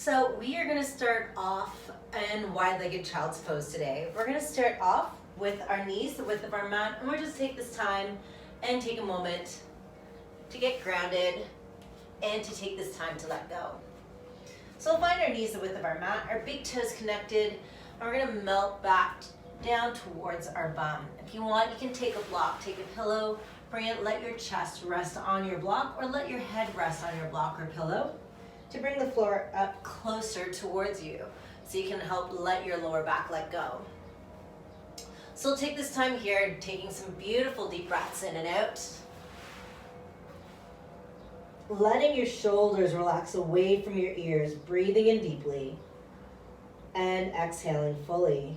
So we are going to start off in wide-legged child's pose today. We're going to start off with our knees the width of our mat, and we'll just take this time and take a moment to get grounded and to take this time to let go. So we'll find our knees the width of our mat, our big toes connected, and we're going to melt back down towards our bum. If you want, you can take a block, take a pillow, bring it, let your chest rest on your block, or let your head rest on your block or pillow to bring the floor up closer towards you so you can help let your lower back let go. So we'll take this time here, taking some beautiful deep breaths in and out. Letting your shoulders relax away from your ears, breathing in deeply and exhaling fully.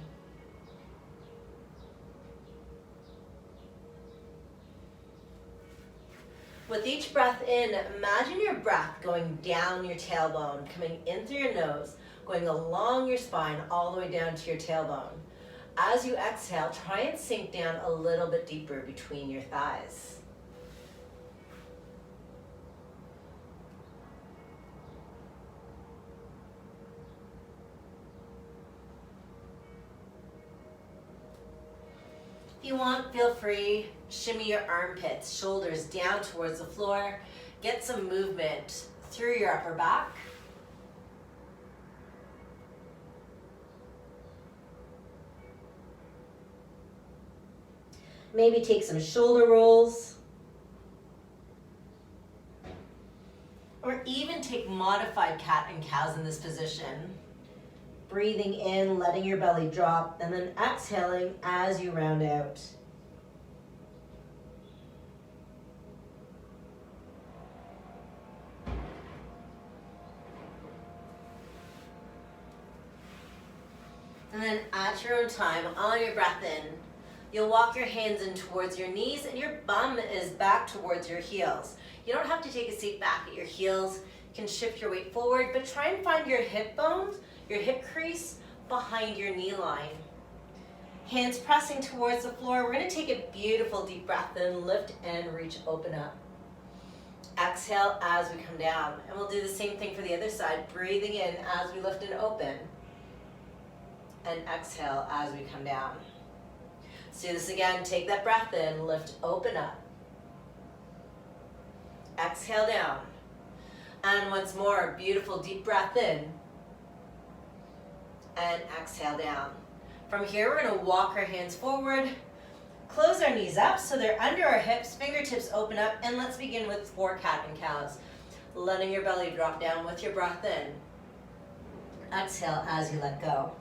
With each breath in, imagine your breath going down your tailbone, coming in through your nose, going along your spine all the way down to your tailbone. As you exhale, try and sink down a little bit deeper between your thighs. If you want, feel free, shimmy your armpits, shoulders down towards the floor. Get some movement through your upper back. Maybe take some shoulder rolls. Or even take modified cat and cows in this position. Breathing in, letting your belly drop, and then exhaling as you round out. And then at your own time, on your breath in, you'll walk your hands in towards your knees and your bum is back towards your heels. You don't have to take a seat back at your heels. You can shift your weight forward, but try and find your hip bones, your hip crease behind your knee line. Hands pressing towards the floor. We're going to take a beautiful deep breath in, lift and reach, open up. Exhale as we come down. And we'll do the same thing for the other side, breathing in as we lift and open. And exhale as we come down. Let's do this again. Take that breath in, lift, open up. Exhale down. And once more, beautiful deep breath in. And exhale down. From here, we're going to walk our hands forward, close our knees up so they're under our hips, fingertips open up, and let's begin with 4 cat and cows. Letting your belly drop down with your breath in. Exhale as you let go.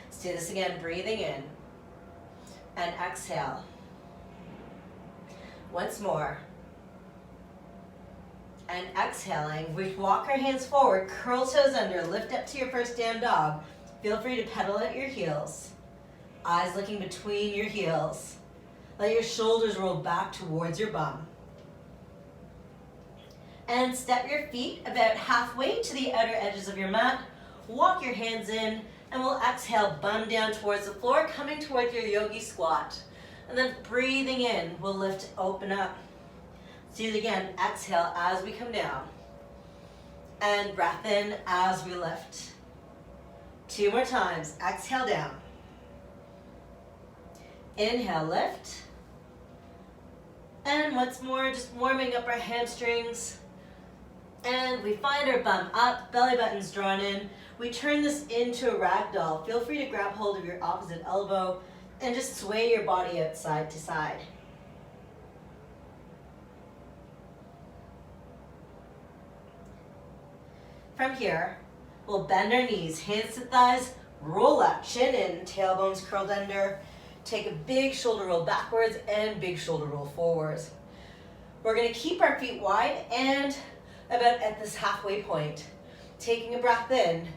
Let's do this again, breathing in and exhale. Once more. And exhaling, we walk our hands forward, curl toes under, lift up to your first down dog. Feel free to pedal at your heels. Eyes looking between your heels. Let your shoulders roll back towards your bum. And step your feet about halfway to the outer edges of your mat. Walk your hands in, and we'll exhale, bum down towards the floor, coming toward your yogi squat. And then breathing in, we'll lift, open up. Let's do it again. Exhale as we come down. And breath in as we lift. 2 more times. Exhale down. Inhale, lift. And once more, just warming up our hamstrings. And we find our bum up, belly buttons drawn in. We turn this into a ragdoll. Feel free to grab hold of your opposite elbow and just sway your body out side to side. From here, we'll bend our knees, hands to thighs, roll up, chin in, tailbones curled under. Take a big shoulder roll backwards and big shoulder roll forwards. We're going to keep our feet wide and about at this halfway point. Taking a breath in,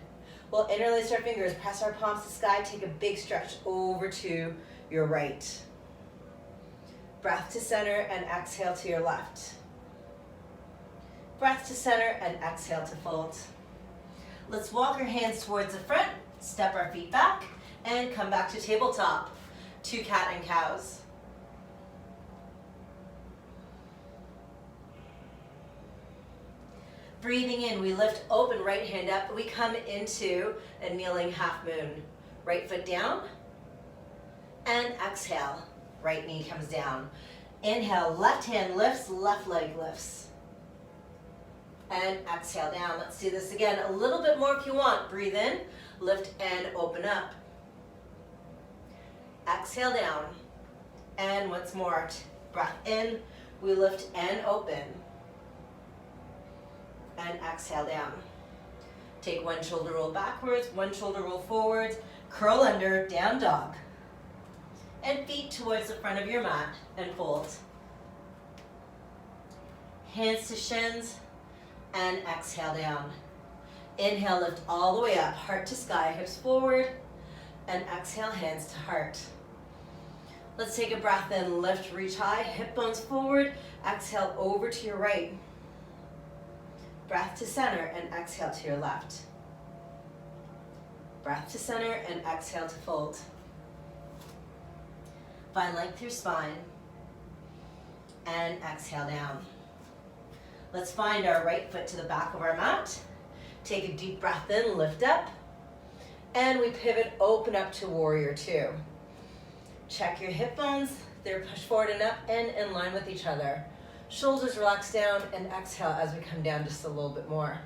we'll interlace our fingers, press our palms to the sky, take a big stretch over to your right. Breath to center and exhale to your left. Breath to center and exhale to fold. Let's walk our hands towards the front, step our feet back, and come back to tabletop. 2 cat and cows. Breathing in, we lift open right hand up. We come into a kneeling half moon. Right foot down. And exhale, right knee comes down. Inhale, left hand lifts, left leg lifts. And exhale down. Let's do this again. A little bit more if you want. Breathe in, lift and open up. Exhale down. And once more, breath in, we lift and open. And exhale down. Take one shoulder roll backwards, one shoulder roll forwards, curl under, down dog. And feet towards the front of your mat and fold. Hands to shins and exhale down. Inhale, lift all the way up, heart to sky, hips forward, and exhale, hands to heart. Let's take a breath in, lift, reach high, hip bones forward, exhale over to your right. Breath to center and exhale to your left. Breath to center and exhale to fold. Find length through spine and exhale down. Let's find our right foot to the back of our mat. Take a deep breath in, lift up, and we pivot, open up to warrior two. Check your hip bones, they're pushed forward and up and in line with each other. Shoulders relax down and exhale as we come down just a little bit more.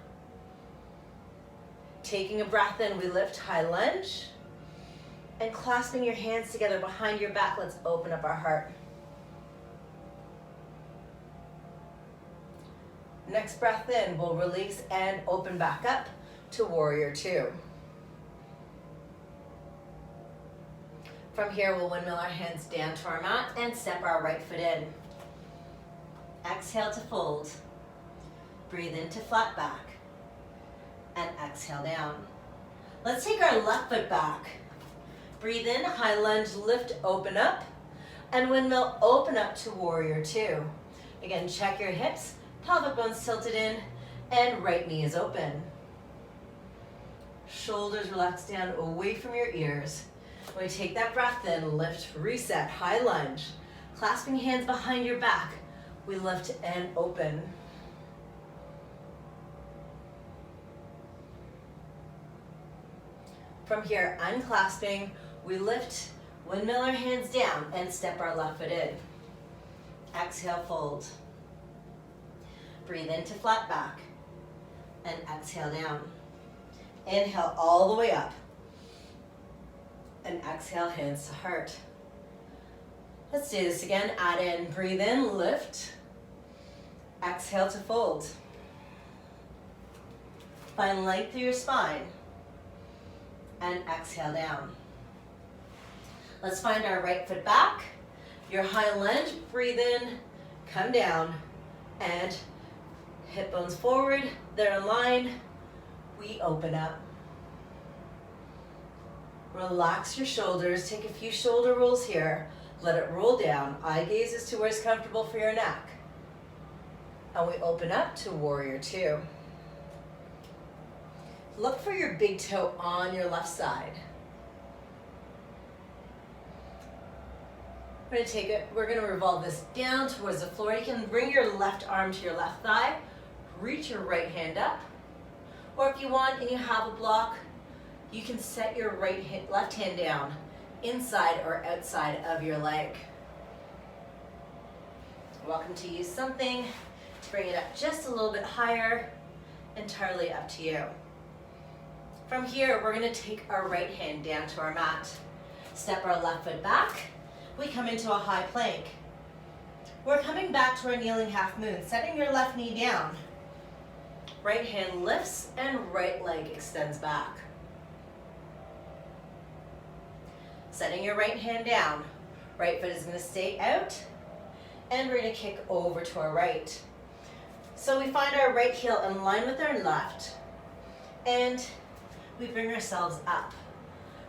Taking a breath in, we lift, high lunge, and clasping your hands together behind your back, let's open up our heart. Next breath in, we'll release and open back up to warrior two. From here, we'll windmill our hands down to our mat and step our right foot in. Exhale to fold. Breathe into flat back. And exhale down. Let's take our left foot back. Breathe in, high lunge, lift, open up. And windmill, open up to warrior two. Again, check your hips, pelvic bones tilted in, and right knee is open. Shoulders relax down away from your ears. When we take that breath in, lift, reset, high lunge. Clasping hands behind your back, we lift and open. From here, unclasping, we lift, windmill our hands down, and step our left foot in. Exhale, fold. Breathe into flat back, and exhale down. Inhale all the way up, and exhale, hands to heart. Let's do this again. Add in, breathe in, lift. Exhale to fold. Find length through your spine. And exhale down. Let's find our right foot back. Your high lunge, breathe in, come down, and hip bones forward. They're in line. We open up. Relax your shoulders. Take a few shoulder rolls here. Let it roll down. Eye gaze is to where's comfortable for your neck. And we open up to warrior two. Look for your big toe on your left side. We're gonna revolve this down towards the floor. You can bring your left arm to your left thigh. Reach your right hand up. Or if you want and you have a block, you can set your left hand down inside or outside of your leg. Welcome to use something to bring it up just a little bit higher, entirely up to you. From here, we're gonna take our right hand down to our mat. Step our left foot back. We come into a high plank. We're coming back to our kneeling half moon, setting your left knee down. Right hand lifts and right leg extends back. Setting your right hand down. Right foot is gonna stay out, and we're gonna kick over to our right. So we find our right heel in line with our left, and we bring ourselves up.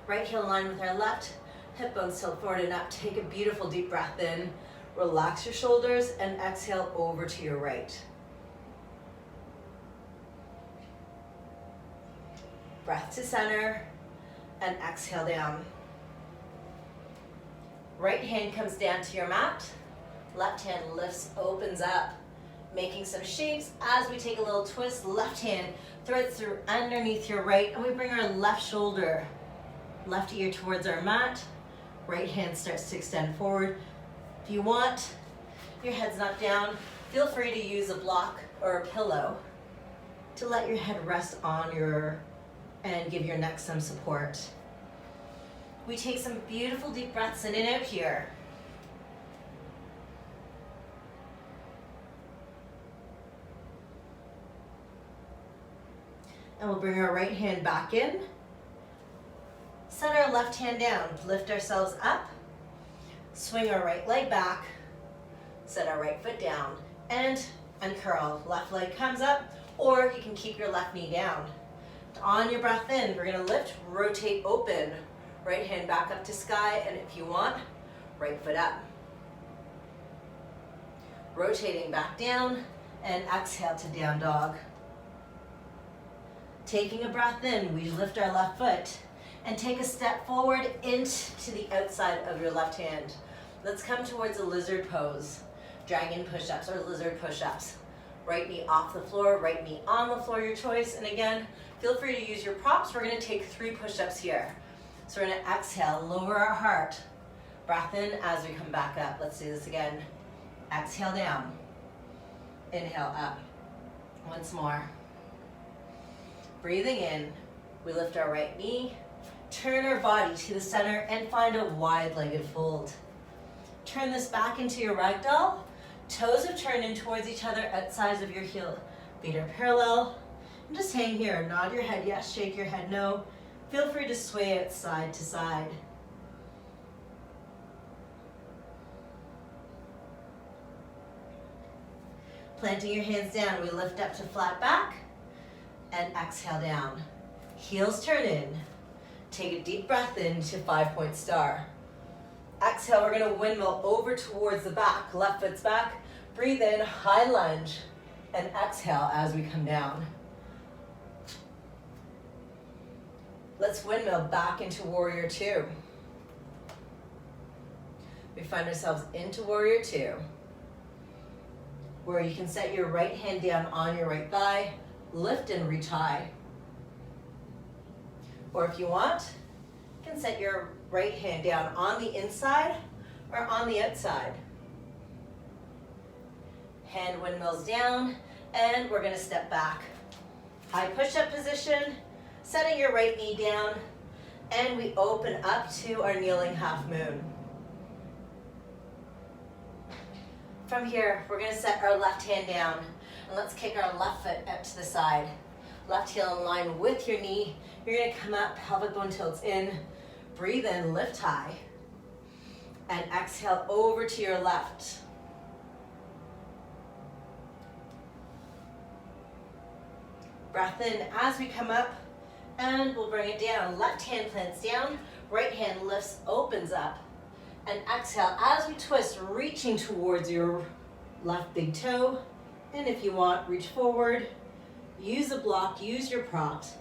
Right heel in line with our left, hip bones tilt forward and up. Take a beautiful deep breath in, relax your shoulders, and exhale over to your right. Breath to center, and exhale down. Right hand comes down to your mat, left hand lifts, opens up, Making some shapes as we take a little twist. Left hand threads through underneath your right, and we bring our left shoulder, left ear towards our mat. Right hand starts to extend forward. If you want, your head's not down, feel free to use a block or a pillow to let your head rest on and give your neck some support. We take some beautiful deep breaths in and out here. And we'll bring our right hand back in. Set our left hand down, lift ourselves up, swing our right leg back, set our right foot down, and uncurl. Left leg comes up, or you can keep your left knee down. On your breath in, we're gonna lift, rotate, open. Right hand back up to sky, and if you want, right foot up. Rotating back down, and exhale to down dog. Taking a breath in, we lift our left foot and take a step forward into the outside of your left hand. Let's come towards a lizard pose. Dragon push-ups or lizard push-ups. Right knee off the floor, right knee on the floor, your choice. And again, feel free to use your props. We're gonna take 3 push-ups here. So we're gonna exhale, lower our heart. Breath in as we come back up. Let's do this again. Exhale down. Inhale up. Once more. Breathing in, we lift our right knee, turn our body to the center and find a wide-legged fold. Turn this back into your ragdoll. Toes have turned in towards each other, outsides of your heel. Feet are parallel. And just hang here. Nod your head yes, shake your head no. Feel free to sway out side to side. Planting your hands down, we lift up to flat back and exhale down. Heels turn in. Take a deep breath in to 5-point star. Exhale, we're gonna windmill over towards the back. Left foot's back. Breathe in, high lunge, and exhale as we come down. Let's windmill back into warrior 2. We find ourselves into warrior 2, where you can set your right hand down on your right thigh, lift and reach high. Or if you want, you can set your right hand down on the inside or on the outside. Hand windmills down, and we're gonna step back. High push-up position, setting your right knee down, and we open up to our kneeling half moon. From here, we're gonna set our left hand down, and let's kick our left foot out to the side. Left heel in line with your knee. You're gonna come up, pelvic bone tilts in. Breathe in, lift high. And exhale over to your left. Breath in as we come up, and we'll bring it down. Left hand plants down, right hand lifts, opens up. And exhale as we twist, reaching towards your left big toe. And if you want, reach forward, use a block, use your props.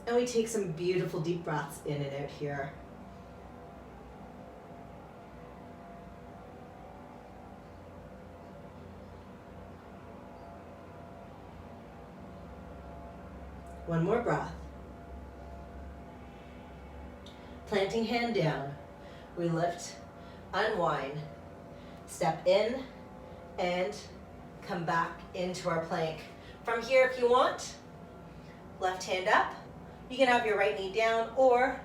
And we take some beautiful deep breaths in and out here. One more breath. Planting hand down. We lift, unwind, step in, and come back into our plank. From here, if you want, left hand up. You can have your right knee down or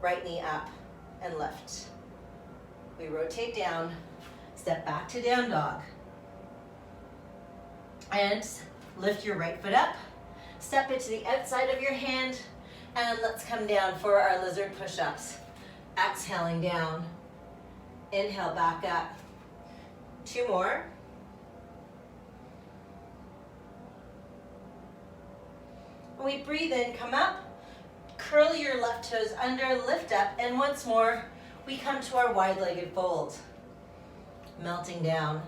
right knee up and lift. We rotate down, step back to down dog. And lift your right foot up, step it to the outside of your hand, and let's come down for our lizard push-ups. Exhaling down, inhale back up. 2 more. When we breathe in, come up, curl your left toes under, lift up, and once more, we come to our wide-legged fold. Melting down.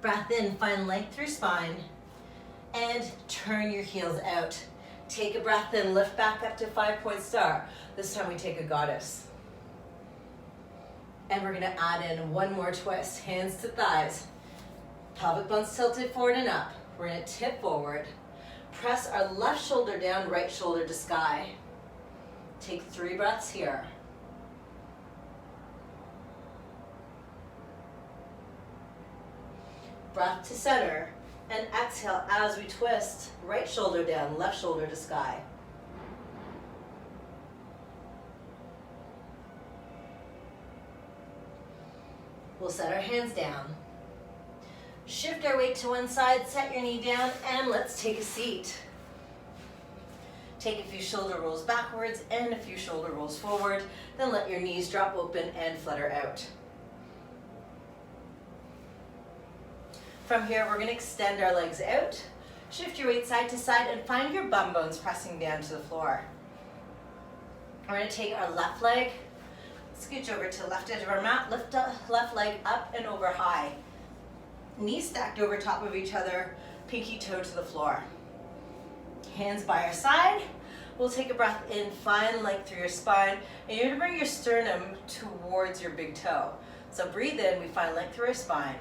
Breath in, find length through spine, and turn your heels out. Take a breath in, lift back up to 5-point star. This time we take a goddess. And we're gonna add in one more twist. Hands to thighs. Pelvic bones tilted forward and up. We're gonna tip forward. Press our left shoulder down, right shoulder to sky. Take 3 breaths here. Breath to center. And exhale as we twist. Right shoulder down, left shoulder to sky. We'll set our hands down. Shift our weight to one side, set your knee down, and let's take a seat. Take a few shoulder rolls backwards and a few shoulder rolls forward. Then let your knees drop open and flutter out. From here, we're going to extend our legs out. Shift your weight side to side and find your bum bones pressing down to the floor. We're going to take our left leg, scooch over to the left edge of our mat, lift the left leg up and over high. Knees stacked over top of each other, pinky toe to the floor. Hands by our side. We'll take a breath in, find length through your spine, and you're going to bring your sternum towards your big toe. So breathe in, we find length through our spine.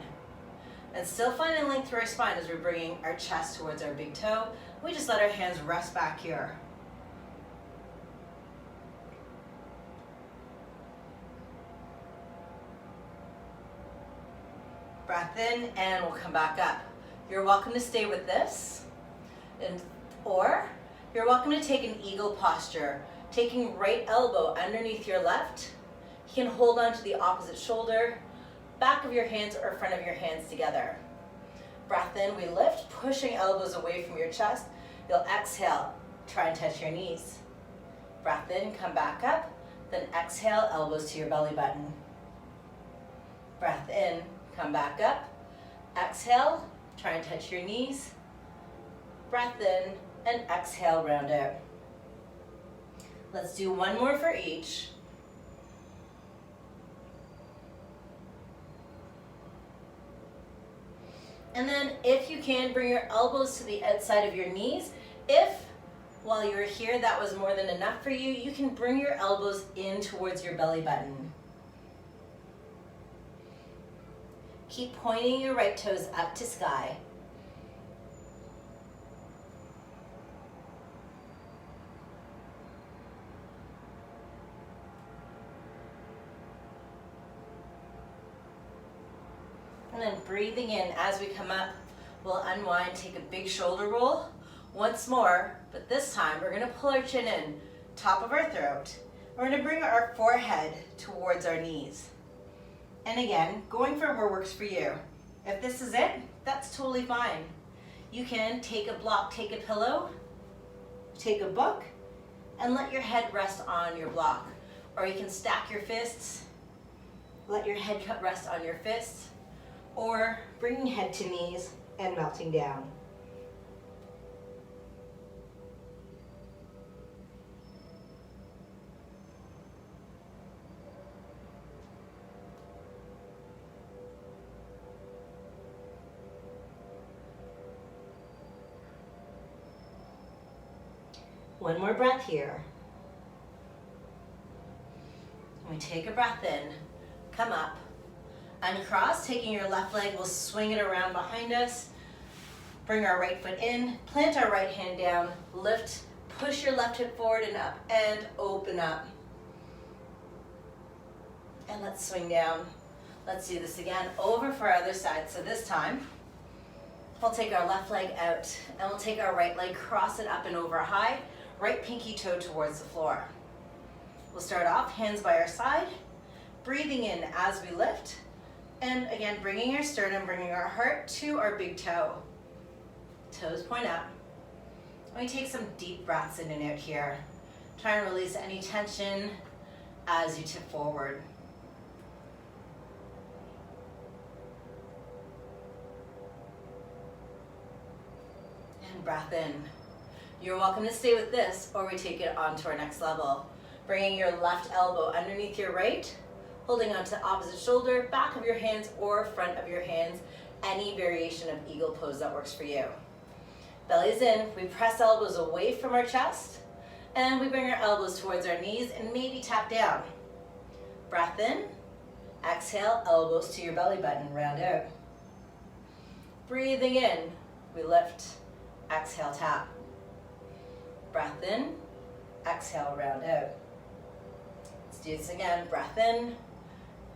And still finding length through our spine as we're bringing our chest towards our big toe. We just let our hands rest back here. Breath in, and we'll come back up. You're welcome to stay with this, or you're welcome to take an eagle posture, taking right elbow underneath your left. You can hold on to the opposite shoulder, back of your hands or front of your hands together. Breath in, we lift, pushing elbows away from your chest. You'll exhale, try and touch your knees. Breath in, come back up, then exhale, elbows to your belly button. Breath in, come back up, exhale, try and touch your knees. Breath in, and exhale, round out. Let's do one more for each. And then if you can, bring your elbows to the outside of your knees. If, while you were here, that was more than enough for you, you can bring your elbows in towards your belly button. Keep pointing your right toes up to sky. And then breathing in as we come up, we'll unwind, take a big shoulder roll. Once more, but this time we're gonna pull our chin in, top of our throat. We're gonna bring our forehead towards our knees. And again, going for what works for you. If this is it, that's totally fine. You can take a block, take a pillow, take a book, and let your head rest on your block. Or you can stack your fists, let your head rest on your fists, or bringing head to knees and melting down. One more breath here. We take a breath in, come up, uncross, taking your left leg, we'll swing it around behind us. Bring our right foot in, plant our right hand down, lift, push your left hip forward and up, and open up. And let's swing down. Let's do this again, over for our other side. So this time, we'll take our left leg out, and we'll take our right leg, cross it up and over high, right pinky toe towards the floor. We'll start off, hands by our side, breathing in as we lift, and again, bringing our sternum, bringing our heart to our big toe. Toes point up. And we take some deep breaths in and out here. Try and release any tension as you tip forward. And breath in. You're welcome to stay with this, or we take it on to our next level. Bringing your left elbow underneath your right, holding onto the opposite shoulder, back of your hands or front of your hands, any variation of eagle pose that works for you. Belly's in, we press elbows away from our chest, and we bring our elbows towards our knees and maybe tap down. Breath in, Exhale, elbows to your belly button, round out. Breathing in, we lift. Exhale, tap. Breath in, exhale, round out. Let's do this again. Breath in,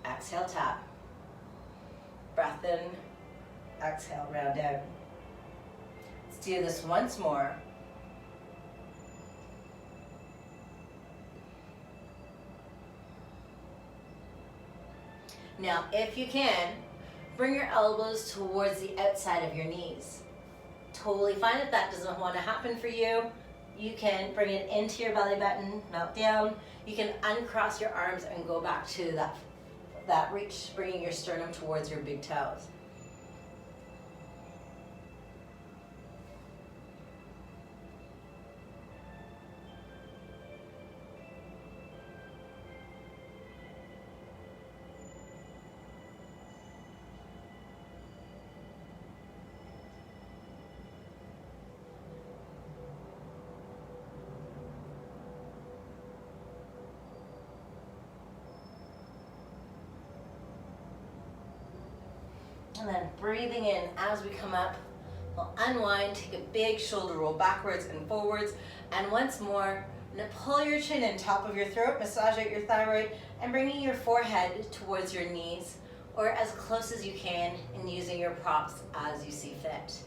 exhale, tap. Breath in, exhale, round out. Let's do this once more. Now, if you can, bring your elbows towards the outside of your knees. Totally fine if that doesn't want to happen for you. You can bring it into your belly button, melt down. You can uncross your arms and go back to that reach, bringing your sternum towards your big toes. And then breathing in as we come up, we'll unwind, take a big shoulder roll backwards and forwards. And once more, pull your chin in, top of your throat, massage out your thyroid, and bringing your forehead towards your knees, or as close as you can, and using your props as you see fit.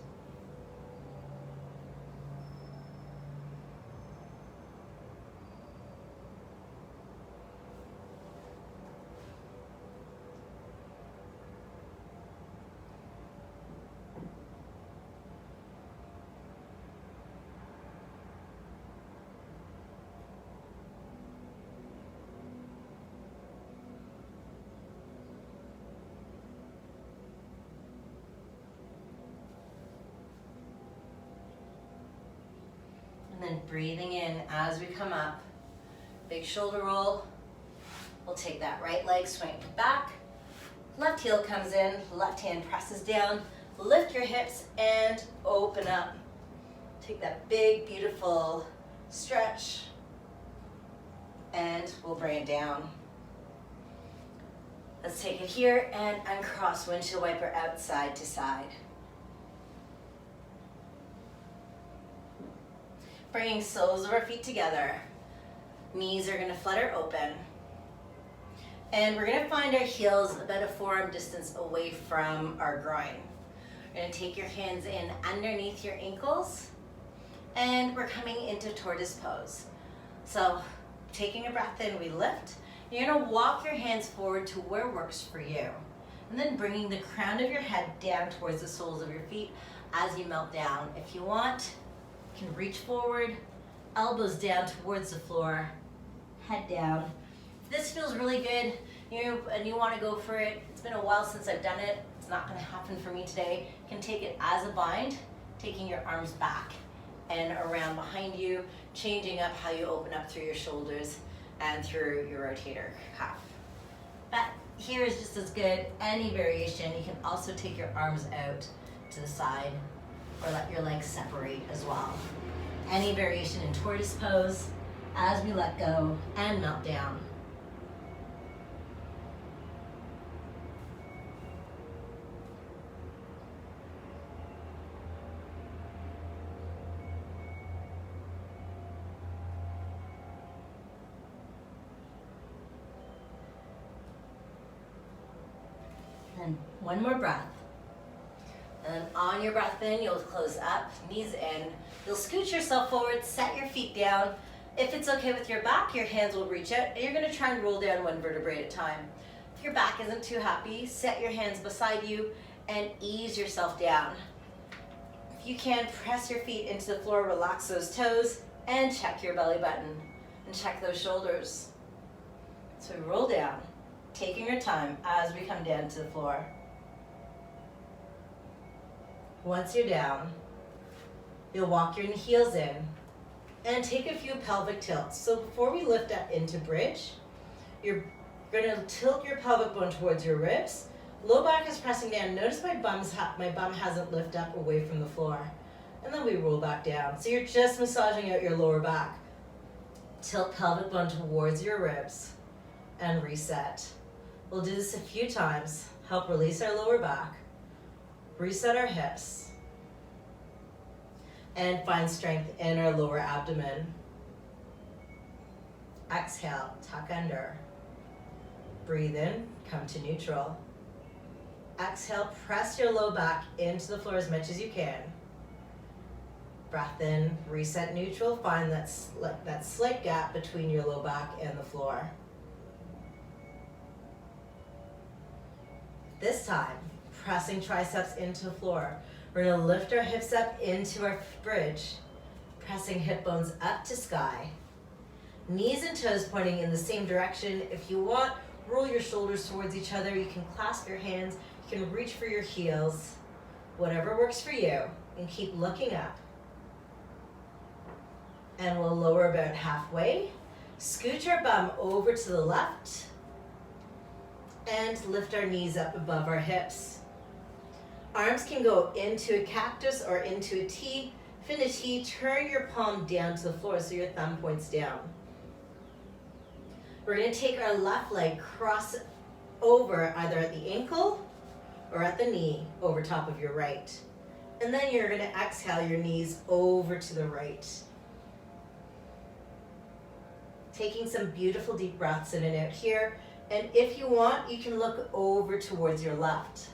And then breathing in as we come up, big shoulder roll. We'll take that right leg, swing it back. Left heel comes in, left hand presses down. Lift your hips and open up. Take that big, beautiful stretch. And we'll bring it down. Let's take it here and uncross windshield wiper out side to side. Bringing soles of our feet together. Knees are gonna flutter open. And we're gonna find our heels about a forearm distance away from our groin. We're gonna take your hands in underneath your ankles. And we're coming into tortoise pose. So taking a breath in, we lift. You're gonna walk your hands forward to where works for you. And then bringing the crown of your head down towards the soles of your feet as you melt down. If you want, you can reach forward, elbows down towards the floor, head down. If this feels really good and you want to go for it, it's been a while since I've done it, it's not going to happen for me today. You can take it as a bind, taking your arms back and around behind you, changing up how you open up through your shoulders and through your rotator cuff. But here is just as good, any variation. You can also take your arms out to the side or let your legs separate as well. Any variation in tortoise pose as we let go and melt down. And one more breath. And then on your breath in, you'll close up, knees in. You'll scoot yourself forward, set your feet down. If it's okay with your back, your hands will reach out. And you're gonna try and roll down one vertebrae at a time. If your back isn't too happy, set your hands beside you and ease yourself down. If you can, press your feet into the floor, relax those toes, and check your belly button. And check those shoulders. So roll down, taking your time as we come down to the floor. Once you're down, you'll walk your heels in and take a few pelvic tilts. So before we lift up into bridge, you're gonna tilt your pelvic bone towards your ribs. Low back is pressing down. Notice my bum hasn't lifted up away from the floor. And then we roll back down. So you're just massaging out your lower back. Tilt pelvic bone towards your ribs and reset. We'll do this a few times. Help release our lower back, reset our hips, and find strength in our lower abdomen. Exhale, tuck under. Breathe in, come to neutral. Exhale, press your low back into the floor as much as you can. Breath in, reset neutral, find that slight gap between your low back and the floor. This time, pressing triceps into the floor. We're gonna lift our hips up into our bridge, pressing hip bones up to sky. Knees and toes pointing in the same direction. If you want, roll your shoulders towards each other. You can clasp your hands. You can reach for your heels. Whatever works for you. And keep looking up. And we'll lower about halfway. Scooch our bum over to the left. And lift our knees up above our hips. Arms can go into a cactus or into a T. If in a T, turn your palm down to the floor so your thumb points down. We're going to take our left leg, cross over either at the ankle or at the knee over top of your right. And then you're going to exhale your knees over to the right. Taking some beautiful deep breaths in and out here. And if you want, you can look over towards your left.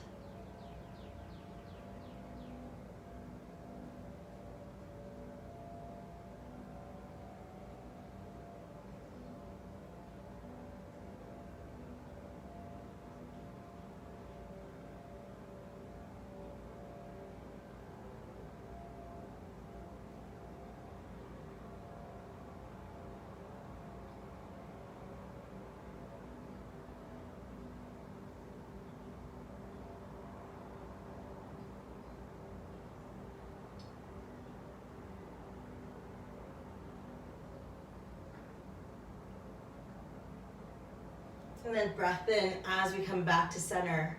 And then breath in as we come back to center.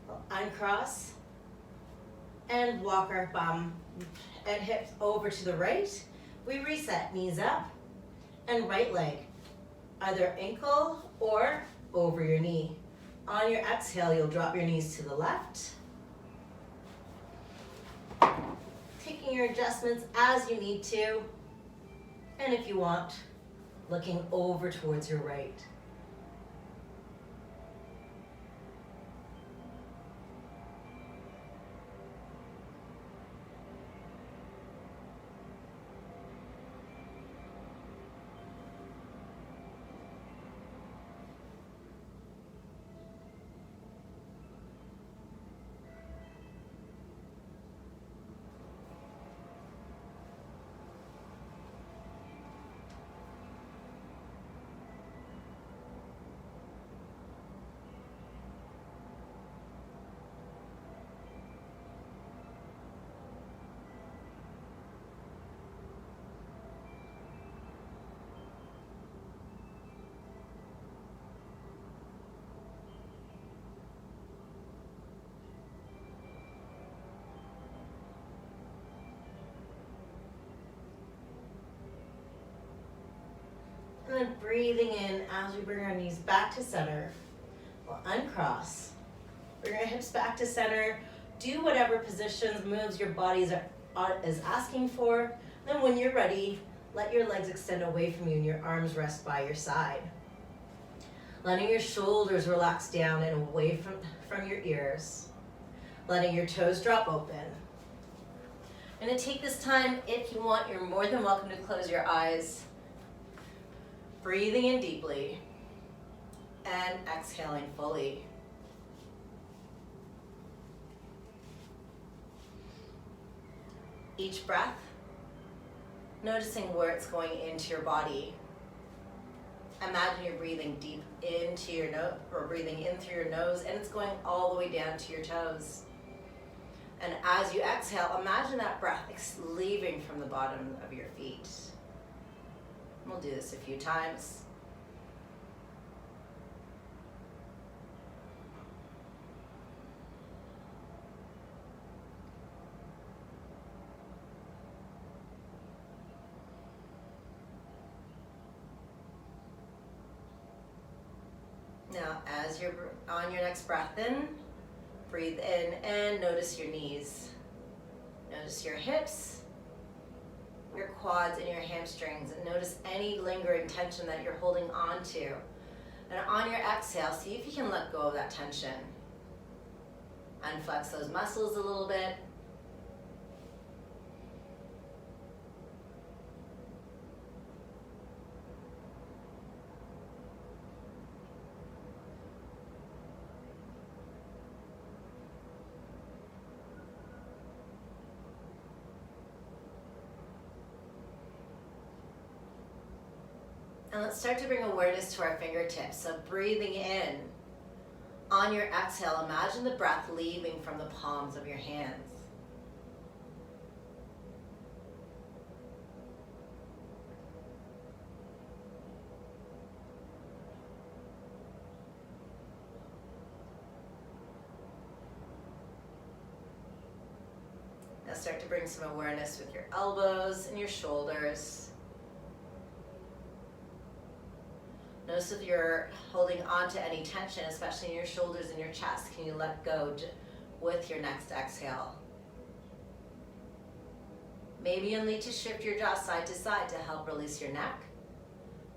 We'll uncross and walk our bum and hips over to the right. We reset, knees up and right leg, either ankle or over your knee. On your exhale, you'll drop your knees to the left. Taking your adjustments as you need to. And if you want, looking over towards your right. And then breathing in as we bring our knees back to center. We'll uncross. Bring our hips back to center. Do whatever positions, moves your body is asking for. Then when you're ready, let your legs extend away from you and your arms rest by your side. Letting your shoulders relax down and away from your ears. Letting your toes drop open. I'm going to take this time, if you want, you're more than welcome to close your eyes. Breathing in deeply and exhaling fully. Each breath, noticing where it's going into your body. Imagine you're breathing deep into your nose, or breathing in through your nose, and it's going all the way down to your toes. And as you exhale, imagine that breath leaving from the bottom of your feet. We'll do this a few times. Now, as you're on your next breath in, breathe in and notice your knees. Notice your hips, your quads, and your hamstrings. And notice any lingering tension that you're holding on to. And on your exhale, see if you can let go of that tension. Unflex those muscles a little bit. And let's start to bring awareness to our fingertips. So breathing in. On your exhale, imagine the breath leaving from the palms of your hands. Now start to bring some awareness with your elbows and your shoulders. Notice if you're holding on to any tension, especially in your shoulders and your chest, can you let go with your next exhale? Maybe you'll need to shift your jaw side to side to help release your neck,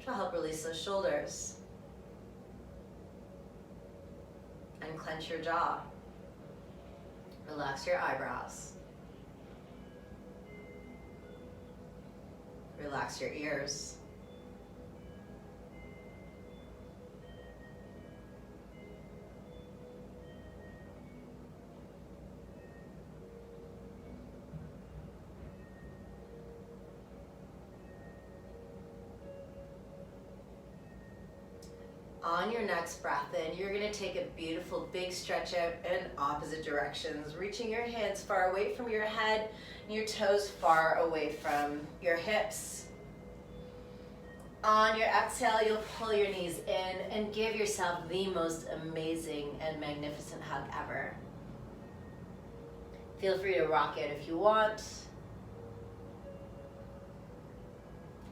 to help release those shoulders. And clench your jaw. Relax your eyebrows. Relax your ears. On your next breath in, you're going to take a beautiful big stretch out in opposite directions, reaching your hands far away from your head and your toes far away from your hips. On your exhale, you'll pull your knees in and give yourself the most amazing and magnificent hug ever. Feel free to rock it if you want.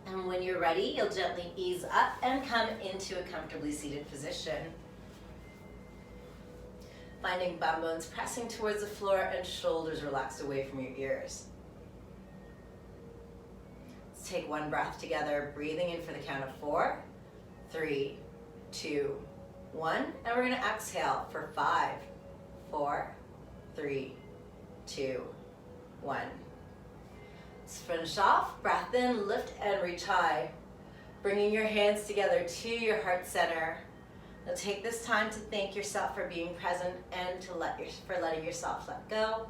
And when you're ready, you'll gently ease up and come into a comfortably seated position. Finding bum bones pressing towards the floor and shoulders relaxed away from your ears. Let's take one breath together, breathing in for the count of 4, 3, 2, 1. And we're gonna exhale for 5, 4, 3, 2, 1. Let's finish off. Breath in, lift and reach high. Bringing your hands together to your heart center. Now take this time to thank yourself for being present and for letting yourself let go.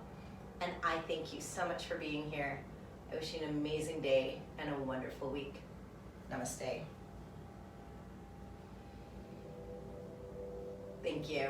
And I thank you so much for being here. I wish you an amazing day and a wonderful week. Namaste. Thank you.